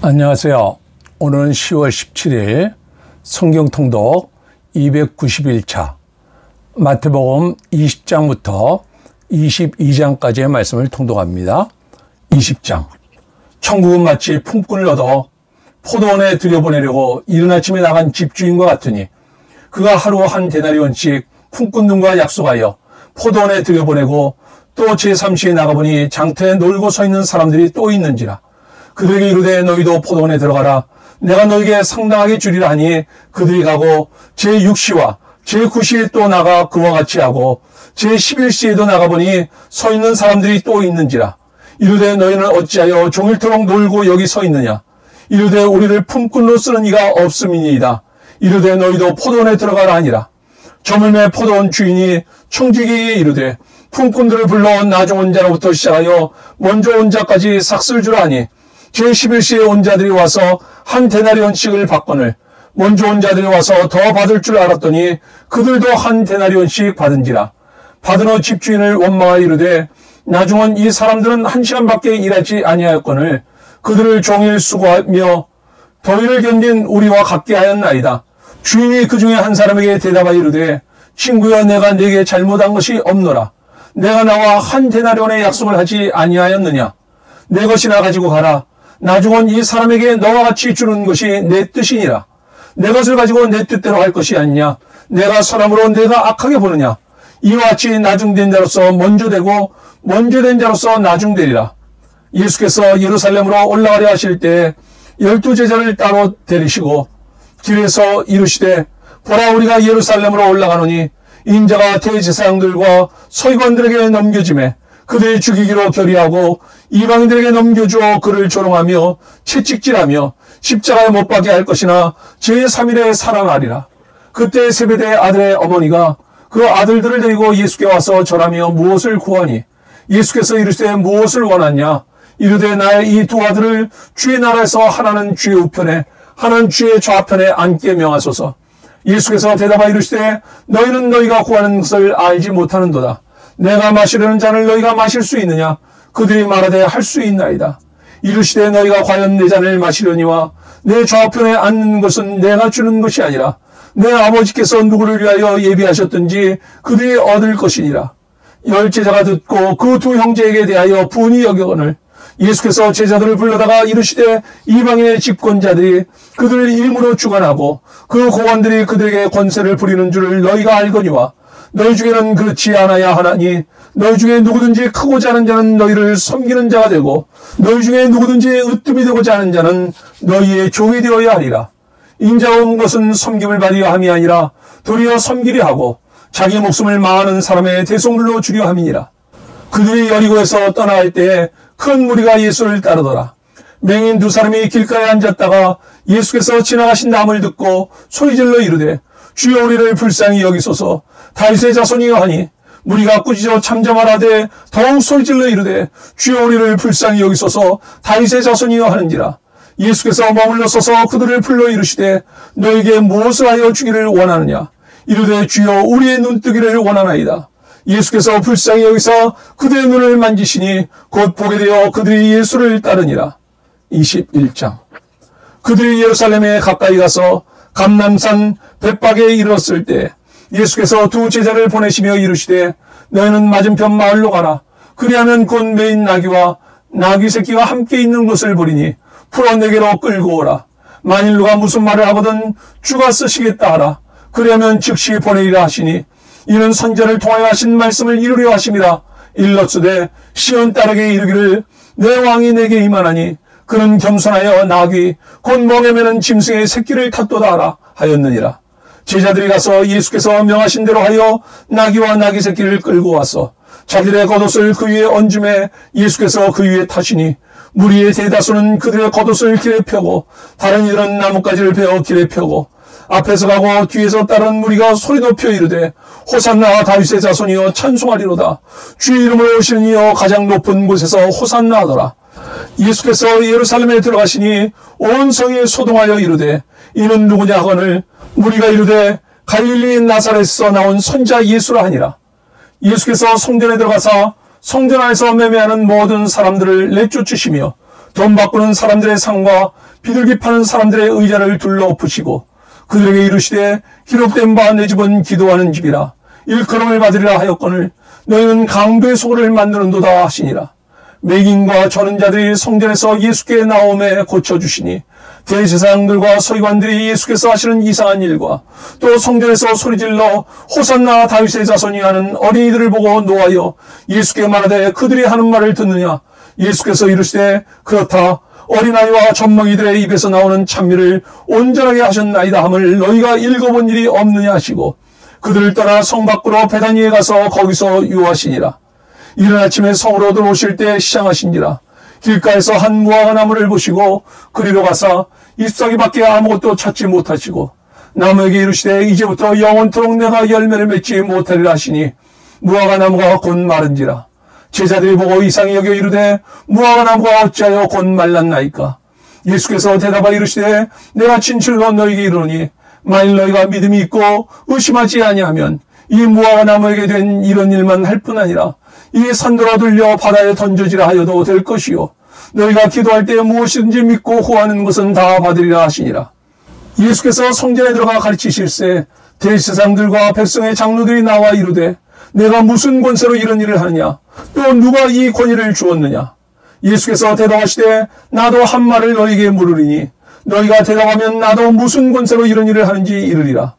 안녕하세요. 오늘은 10월 17일 성경 통독 291차 마태복음 20장부터 22장까지의 말씀을 통독합니다. 20장. 천국은 마치 품꾼을 얻어 포도원에 들여보내려고 이른 아침에 나간 집주인과 같으니 그가 하루 한 데나리온씩 품꾼들과 약속하여 포도원에 들여보내고 또 제3시에 나가보니 장터에 놀고 서 있는 사람들이 또 있는지라. 그들에게 이르되 너희도 포도원에 들어가라. 내가 너희에게 상당하게 주리라 하니 그들이 가고 제6시와 제9시에 또 나가 그와 같이 하고 제11시에도 나가보니 서 있는 사람들이 또 있는지라. 이르되 너희는 어찌하여 종일토록 놀고 여기 서 있느냐. 이르되 우리를 품꾼으로 쓰는 이가 없음이니이다. 이르되 너희도 포도원에 들어가라 하니라. 저물매 포도원 주인이 청지기에게 이르되 품꾼들을 불러 나중 온 자로부터 시작하여 먼저 온 자까지 삭슬 주라 하니 제11시에 온 자들이 와서 한 데나리온씩을 받거늘 먼저 온 자들이 와서 더 받을 줄 알았더니 그들도 한 데나리온씩 받은지라. 받은 후 집주인을 원망하여 이르되 나중은 이 사람들은 1시간밖에 일하지 아니하였거늘 그들을 종일 수고하며 더위를 견딘 우리와 같게 하였나이다. 주인이 그 중에 한 사람에게 대답하여 이르되 친구여, 내가 네게 잘못한 것이 없노라. 내가 나와 한 데나리온의 약속을 하지 아니하였느냐. 내 것이나 가지고 가라. 나중은 이 사람에게 너와 같이 주는 것이 내 뜻이니라. 내 것을 가지고 내 뜻대로 할 것이 아니냐. 내가 선함으로 내가 악하게 보느냐. 이와 같이 나중된 자로서 먼저 되고 먼저 된 자로서 나중되리라. 예수께서 예루살렘으로 올라가려 하실 때 12제자를 따로 데리시고 길에서 이르시되 보라, 우리가 예루살렘으로 올라가노니 인자가 대제사장들과 서기관들에게 넘겨지매 그들을 죽이기로 결의하고 이방인들에게 넘겨주어 그를 조롱하며 채찍질하며 십자가에 못 박게 할 것이나 제3일에 살아나리라. 그때 세베대 아들의 어머니가 그 아들들을 데리고 예수께 와서 절하며 무엇을 구하니 예수께서 이르시되 무엇을 원하냐. 이르되 나의 이 두 아들을 주의 나라에서 하나는 주의 우편에 하나는 주의 좌편에 앉게 명하소서. 예수께서 대답하여 이르시되 너희는 너희가 구하는 것을 알지 못하는도다. 내가 마시려는 잔을 너희가 마실 수 있느냐. 그들이 말하되 할 수 있나이다. 이르시되 너희가 과연 내 잔을 마시려니와 내 좌편에 앉는 것은 내가 주는 것이 아니라 내 아버지께서 누구를 위하여 예비하셨든지 그들이 얻을 것이니라. 10제자가 듣고 그 두 형제에게 대하여 분이 여겨거늘 예수께서 제자들을 불러다가 이르시되 이방인의 집권자들이 그들을 이름으로 주관하고 그 고관들이 그들에게 권세를 부리는 줄을 너희가 알거니와 너희 중에는 그렇지 않아야 하나니 너희 중에 누구든지 크고자 하는 자는 너희를 섬기는 자가 되고 너희 중에 누구든지 으뜸이 되고자 하는 자는 너희의 종이 되어야 하리라. 인자가 온 것은 섬김을 받으려 함이 아니라 도리어 섬기려 하고 자기 목숨을 망하는 사람의 대속물로 주려 함이니라. 그들이 여리고에서 떠나갈 때에 큰 무리가 예수를 따르더라. 맹인 두 사람이 길가에 앉았다가 예수께서 지나가신 남을 듣고 소리질러 이르되 주여, 우리를 불쌍히 여기소서. 다윗의 자손이여 하니 무리가 꾸짖어 잠잠하라되 더욱 소리질러 이르되 주여, 우리를 불쌍히 여기소서. 다윗의 자손이여 하는지라. 예수께서 머물러 서서 그들을 불러 이르시되 너에게 무엇을 하여 주기를 원하느냐. 이르되 주여, 우리의 눈뜨기를 원하나이다. 예수께서 불쌍히 여기서 그들의 눈을 만지시니 곧 보게 되어 그들이 예수를 따르니라. 21장. 그들이 예루살렘에 가까이 가서 감람산 벳박에 이르렀을 때 예수께서 두 제자를 보내시며 이르시되 너희는 맞은편 마을로 가라. 그리하면 곧 메인 나귀와 나귀 새끼가 함께 있는 것을 보리니 풀어 내게로 끌고 오라. 만일 누가 무슨 말을 하거든 주가 쓰시겠다 하라. 그리하면 즉시 보내리라 하시니 이는 선지자를 통하여 하신 말씀을 이루려 하심이라. 일렀으되 시온 딸에게 이르기를 내 왕이 내게 임하나니 그는 겸손하여 나귀 곧 멍에 매는 짐승의 새끼를 탔도다 하라 하였느니라. 제자들이 가서 예수께서 명하신 대로 하여 나귀와 나귀 새끼를 끌고 와서 자기들의 겉옷을 그 위에 얹음에 예수께서 그 위에 타시니 무리의 대다수는 그들의 겉옷을 길에 펴고 다른 이들은 나뭇가지를 베어 길에 펴고 앞에서 가고 뒤에서 따른 무리가 소리 높여 이르되 호산나 다윗의 자손이여 찬송하리로다. 주의 이름으로 오시는 이여 가장 높은 곳에서 호산나 하더라. 예수께서 예루살렘에 들어가시니 온 성이 소동하여 이르되 이는 누구냐 하거늘 무리가 이르되 갈릴리 나사렛에서 나온 선자 예수라 하니라. 예수께서 성전에 들어가사 성전 안에서 매매하는 모든 사람들을 내쫓으시며 돈 바꾸는 사람들의 상과 비둘기 파는 사람들의 의자를 둘러엎으시고 그들에게 이르시되 기록된 바 내 집은 기도하는 집이라 일컬음을 받으리라 하였거늘 너희는 강도의 소굴을 만드는도다 하시니라. 맹인과 저는 자들이 성전에서 예수께 나옴에 고쳐주시니 대제사장들과 서기관들이 예수께서 하시는 이상한 일과 또 성전에서 소리질러 호산나 다윗의 자손이 하는 어린이들을 보고 노하여 예수께 말하되 그들이 하는 말을 듣느냐. 예수께서 이르시되 그렇다. 어린아이와 젖먹이들의 입에서 나오는 찬미를 온전하게 하셨나이다 함을 너희가 읽어본 일이 없느냐 하시고 그들을 떠나 성 밖으로 베다니에 가서 거기서 유하시니라. 이른 아침에 성으로 들어오실 때 시장하신지라. 길가에서 한 무화과 나무를 보시고 그리로 가사 잎사귀밖에 아무것도 찾지 못하시고 나무에게 이르시되 이제부터 영원토록 내가 열매를 맺지 못하리라 하시니 무화과 나무가 곧 마른지라. 제자들이 보고 이상히 여겨 이르되 무화과 나무가 어찌하여 곧 말랐나이까. 예수께서 대답하여 이르시되 내가 진실로 너희에게 이르노니 만일 너희가 믿음이 있고 의심하지 아니하면 이 무화과 나무에게 된 이런 일만 할 뿐 아니라 이 산돌아 들려 바다에 던져지라 하여도 될 것이요 너희가 기도할 때 무엇이든지 믿고 호하는 것은 다 받으리라 하시니라. 예수께서 성전에 들어가 가르치실세 대제사장들과 백성의 장로들이 나와 이르되 내가 무슨 권세로 이런 일을 하느냐 또 누가 이 권위를 주었느냐. 예수께서 대답하시되 나도 한 말을 너희에게 물으리니 너희가 대답하면 나도 무슨 권세로 이런 일을 하는지 이르리라.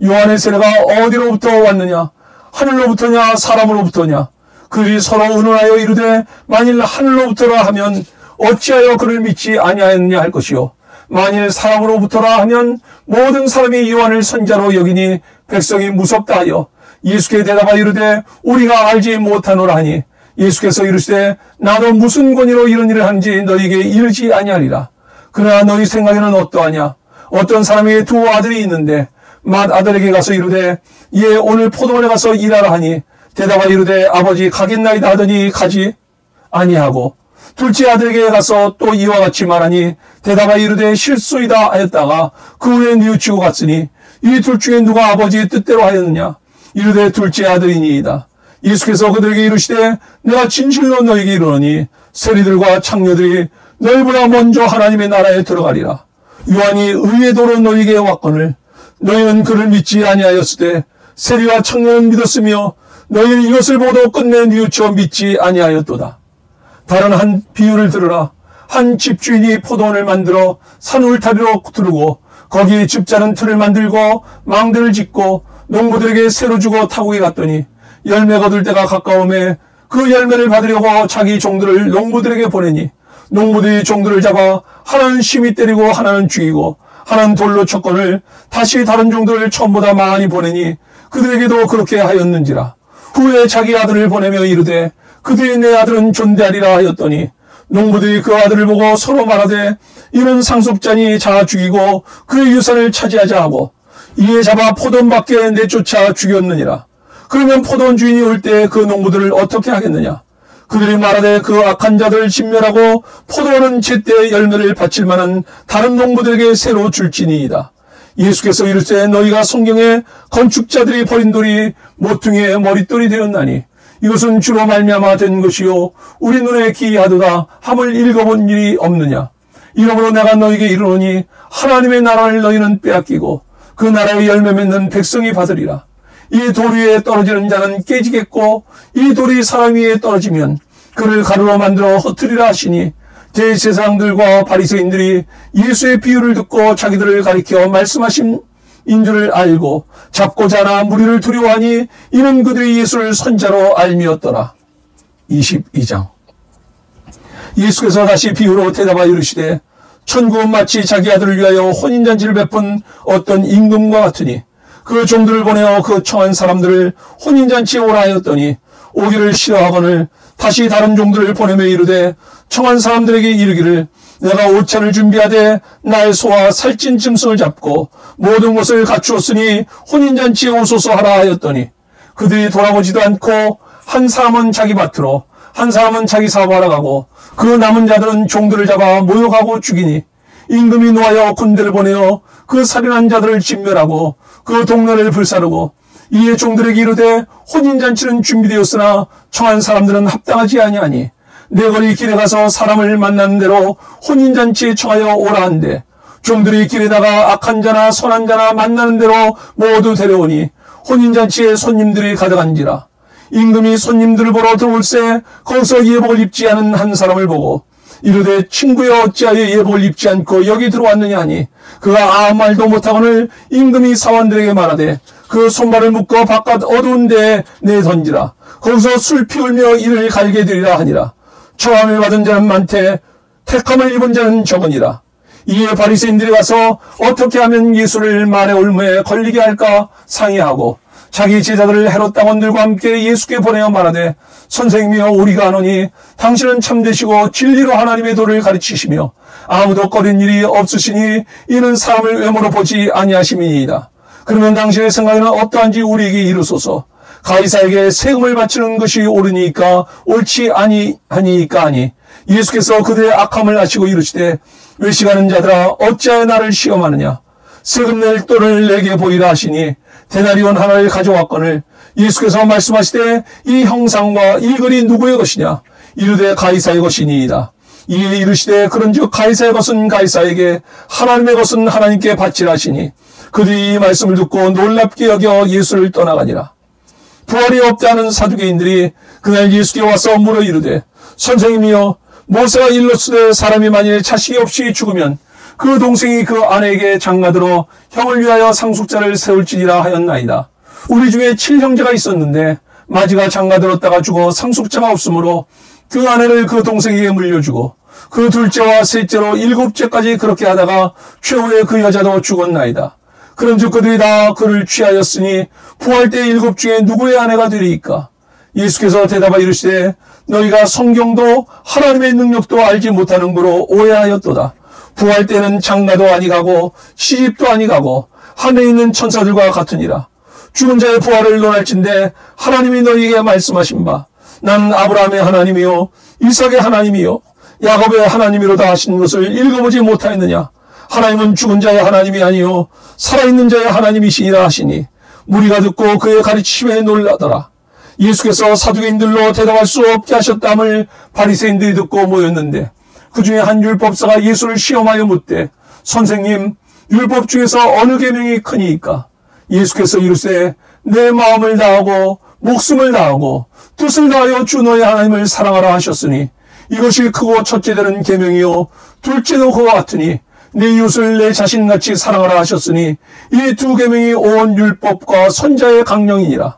요한의 세례가 어디로부터 왔느냐 하늘로부터냐 사람으로부터냐. 그들이 서로 의논하여 이르되 만일 하늘로부터라 하면 어찌하여 그를 믿지 아니하였느냐 할 것이요 만일 사람으로부터라 하면 모든 사람이 요한을 선자로 여기니 백성이 무섭다 하여 예수께 대답하여 이르되 우리가 알지 못하노라 하니 예수께서 이르시되 나도 무슨 권위로 이런 일을 하는지 너희에게 이르지 아니하리라. 그러나 너희 생각에는 어떠하냐. 어떤 사람이 두 아들이 있는데 맏아들에게 가서 이르되 예 오늘 포도원에 가서 일하라 하니 대답하여 이르되 아버지 가겠나이다 하더니 가지 아니하고 둘째 아들에게 가서 또 이와 같이 말하니 대답하여 이르되 실소이다 하였다가 그 후에 뉘우치고 갔으니 이 둘 중에 누가 아버지의 뜻대로 하였느냐. 이르되 둘째 아들이니이다. 예수께서 그들에게 이르시되 내가 진실로 너희에게 이르노니 세리들과 창녀들이 너희보다 먼저 하나님의 나라에 들어가리라. 요한이 의의 도로 너희에게 왔거늘 너희는 그를 믿지 아니하였으되 세리와 창녀는 믿었으며 너희는 이것을 보고도 끝내 뉘우쳐 믿지 아니하였도다. 다른 한 비유를 들으라. 한 집주인이 포도원을 만들어 산 울타리로 두르고 거기에 집자는 틀을 만들고 망대를 짓고 농부들에게 새로 주고 타국에 갔더니 열매 거둘 때가 가까움에 그 열매를 받으려고 자기 종들을 농부들에게 보내니 농부들이 종들을 잡아 하나는 심히 때리고 하나는 죽이고 하나는 돌로 쳤거늘 다시 다른 종들을 처음보다 많이 보내니 그들에게도 그렇게 하였는지라. 후에 자기 아들을 보내며 이르되 그들이 내 아들은 존대하리라 하였더니 농부들이 그 아들을 보고 서로 말하되 이는 상속자니 자 죽이고 그의 유산을 차지하자 하고 이에 잡아 포도원 밖에 내쫓아 죽였느니라. 그러면 포도원 주인이 올 때 그 농부들을 어떻게 하겠느냐. 그들이 말하되 그 악한 자들을 진멸하고 포도원은 제때 열매를 바칠 만한 다른 농부들에게 새로 줄지니이다. 예수께서 이르시되 너희가 성경에 건축자들이 버린 돌이 모퉁이의 머릿돌이 되었나니 이것은 주로 말미암아 된 것이요 우리 눈에 기이하도다 함을 읽어본 일이 없느냐. 이러므로 내가 너희에게 이르노니 하나님의 나라를 너희는 빼앗기고 그 나라의 열매 맺는 백성이 받으리라. 이 돌 위에 떨어지는 자는 깨지겠고 이 돌이 사람 위에 떨어지면 그를 가루로 만들어 흩으리라 하시니 대제사장들과 바리새인들이 예수의 비유를 듣고 자기들을 가리켜 말씀하신 인 줄을 알고 잡고자 하나 무리를 두려워하니 이는 그들이 예수를 선자로 알미었더라. 22장. 예수께서 다시 비유로 대답하여 이르시되 천국은 마치 자기 아들을 위하여 혼인잔치를 베푼 어떤 임금과 같으니 그 종들을 보내어 그 청한 사람들을 혼인잔치에 오라 하였더니 오기를 싫어하거늘 다시 다른 종들을 보내며 이르되 청한 사람들에게 이르기를 내가 옷차를 준비하되 나의 소와 살찐 짐승을 잡고 모든 것을 갖추었으니 혼인잔치에 오소서 하라 하였더니 그들이 돌아보지도 않고 한 사람은 자기 밭으로 한 사람은 자기 사업하러 가고 그 남은 자들은 종들을 잡아 모욕하고 죽이니 임금이 노하여 군대를 보내어 그 살인한 자들을 진멸하고 그 동네를 불사르고 이에 종들에게 이르되 혼인잔치는 준비되었으나 청한 사람들은 합당하지 아니하니 네 거리 길에 가서 사람을 만나는 대로 혼인잔치에 청하여 오라 한데 종들이 길에다가 악한 자나 선한 자나 만나는 대로 모두 데려오니 혼인잔치에 손님들이 가득한지라. 임금이 손님들을 보러 들어올새 거기서 예복을 입지 않은 한 사람을 보고 이르되 친구여 어찌하여 예복을 입지 않고 여기 들어왔느냐 하니 그가 아무 말도 못하거늘 임금이 사원들에게 말하되 그 손발을 묶어 바깥 어두운 데에 내던지라. 거기서 술 피울며 이를 갈게 되리라 하니라. 청함을 받은 자는 많되 택함을 입은 자는 적으니라. 이에 바리새인들이 가서 어떻게 하면 예수를 말의 올무에 걸리게 할까 상의하고 자기 제자들을 헤롯 당원들과 함께 예수께 보내어 말하되 선생님이여 우리가 아노니 당신은 참되시고 진리로 하나님의 도를 가르치시며 아무도 꺼린 일이 없으시니 이는 사람을 외모로 보지 아니하심이니이다. 그러면 당신의 생각에는 어떠한지 우리에게 이르소서. 가이사에게 세금을 바치는 것이 옳으니까 옳지 아니하니까 하니 예수께서 그들의 악함을 아시고 이르시되 외식하는 자들아 어찌하여 나를 시험하느냐. 세금 낼 돈을 내게 보이라 하시니 데나리온 하나를 가져왔거늘 예수께서 말씀하시되 이 형상과 이 글이 누구의 것이냐. 이르되 가이사의 것이니이다. 이에 이르시되 그런즉 가이사의 것은 가이사에게 하나님의 것은 하나님께 바치라 하시니 그들이 이 말씀을 듣고 놀랍게 여겨 예수를 떠나가니라. 부활이 없다는 사두개인들이 그날 예수께 와서 물어 이르되 선생님이여 모세가 일렀으되 사람이 만일 자식이 없이 죽으면 그 동생이 그 아내에게 장가들어 형을 위하여 상속자를 세울지니라 하였나이다. 우리 중에 7형제가 있었는데 마지가 장가들었다가 죽어 상속자가 없으므로 그 아내를 그 동생에게 물려주고 그 둘째와 셋째로 7째까지 그렇게 하다가 최후에 그 여자도 죽었나이다. 그런즉 그들이 다 그를 취하였으니 부활 때 7 중에 누구의 아내가 되리이까? 예수께서 대답하여 이르시되 너희가 성경도 하나님의 능력도 알지 못하는 거로 오해하였도다. 부활 때는 장가도 아니가고 시집도 아니가고 하늘에 있는 천사들과 같으니라. 죽은 자의 부활을 논할진대 하나님이 너희에게 말씀하신 바 나는 아브라함의 하나님이요 이삭의 하나님이요 야곱의 하나님이로다 하신 것을 읽어보지 못하였느냐. 하나님은 죽은 자의 하나님이 아니요 살아있는 자의 하나님이시니라 하시니 무리가 듣고 그의 가르치심에 놀라더라. 예수께서 사두개인들로 대답할 수 없게 하셨다함을 바리새인들이 듣고 모였는데 그 중에 한 율법사가 예수를 시험하여 묻되 선생님 율법 중에서 어느 계명이 크니이까? 예수께서 이르시되 내 마음을 다하고 목숨을 다하고 뜻을 다하여 주 너의 하나님을 사랑하라 하셨으니 이것이 크고 첫째 되는 계명이요 둘째도 그와 같으니 내 이웃을 내 자신같이 사랑하라 하셨으니 이 두 계명이 온 율법과 선자의 강령이니라.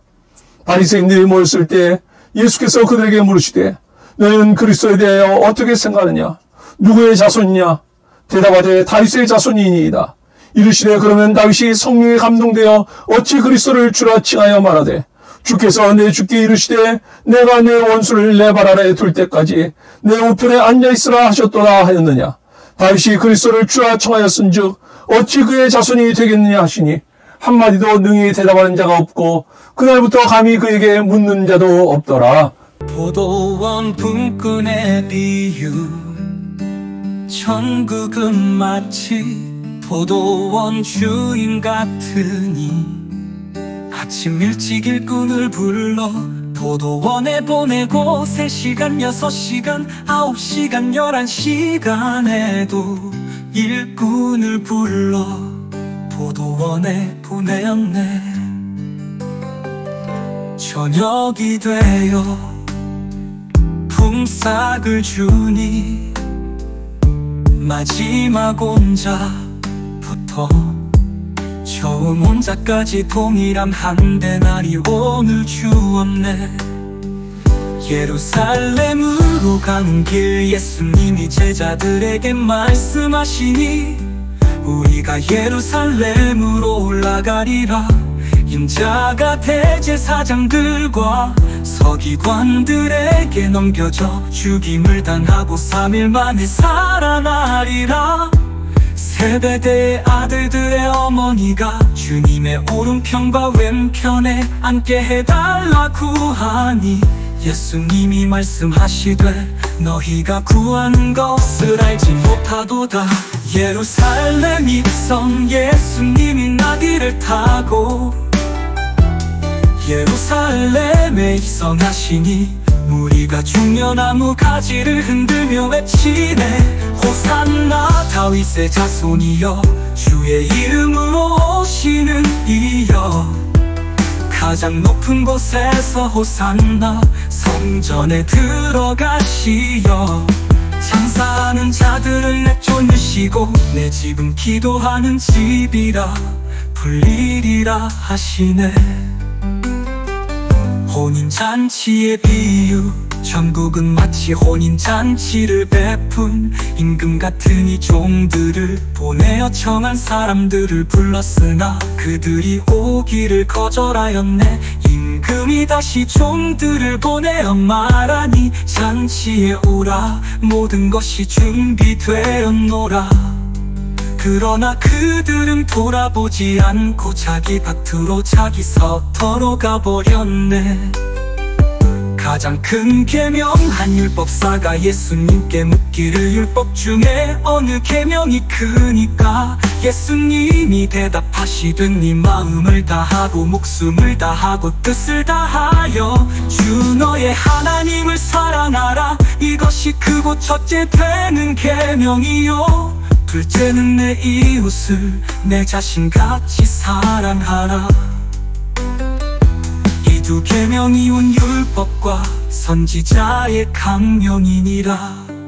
바리새인들이 모였을 때 예수께서 그들에게 물으시되 너희는 그리스도에 대하여 어떻게 생각하느냐? 누구의 자손이냐? 대답하되 다윗의 자손이니이다. 이르시되 그러면 다윗이 성령에 감동되어 어찌 그리스도를 주라 칭하여 말하되 주께서 내 주께 이르시되 내가 내 원수를 내 발 아래에 둘 때까지 내 우편에 앉아있으라 하셨도다 하였느냐? 다윗이 그리스도를 주라 청하였은즉 어찌 그의 자손이 되겠느냐 하시니 한마디도 능히 대답하는 자가 없고 그날부터 감히 그에게 묻는 자도 없더라. 포도원 품꾼의 비유. 천국은 마치 포도원 주인 같으니 아침 일찍 일꾼을 불러 포도원에 보내고 3시간, 6시간, 9시간, 11시간에도 일꾼을 불러 포도원에 보내었네. 저녁이 되어 품삯을 주니 마지막 온자부터 처음 온자까지 동일한 한 대나리 오늘 주었네. 예루살렘으로 가는 길 예수님이 제자들에게 말씀하시니 우리가 예루살렘으로 올라가리라. 인자가 대제사장들과 서기관들에게 넘겨져 죽임을 당하고 3일 만에 살아나리라. 세베대의 아들들의 어머니가 주님의 오른편과 왼편에 앉게 해달라고 하니 예수님이 말씀하시되 너희가 구하는 것을 알지 못하도다. 예루살렘 입성 예수님이 나귀를 타고 예루살렘에 입성하시니 무리가 중려나무 가지를 흔들며 외치네. 호산나 다윗의 자손이여, 주의 이름으로 오시는 이여. 가장 높은 곳에서 호산나, 성전에 들어가시어. 장사하는 자들을 내쫓으시고, 내 집은 기도하는 집이라 불리리라 하시네. 혼인잔치의 비유, 전국은 마치 혼인잔치를 베푼 임금 같은 이 종들을 보내어 청한 사람들을 불렀으나 그들이 오기를 거절하였네. 임금이 다시 종들을 보내어 말하니, 잔치에 오라, 모든 것이 준비되었노라. 그러나 그들은 돌아보지 않고 자기 밭으로 자기 서터로 가버렸네. 가장 큰 계명한 율법사가 예수님께 묻기를, 율법 중에 어느 계명이 크니까? 예수님이 대답하시되, 네 마음을 다하고 목숨을 다하고 뜻을 다하여 주 너의 하나님을 사랑하라. 이것이 크고 첫째 되는 계명이요. 둘째는 내 이웃을 내 자신같이 사랑하라. 이 두 계명이 온 율법과 선지자의 강령이니라.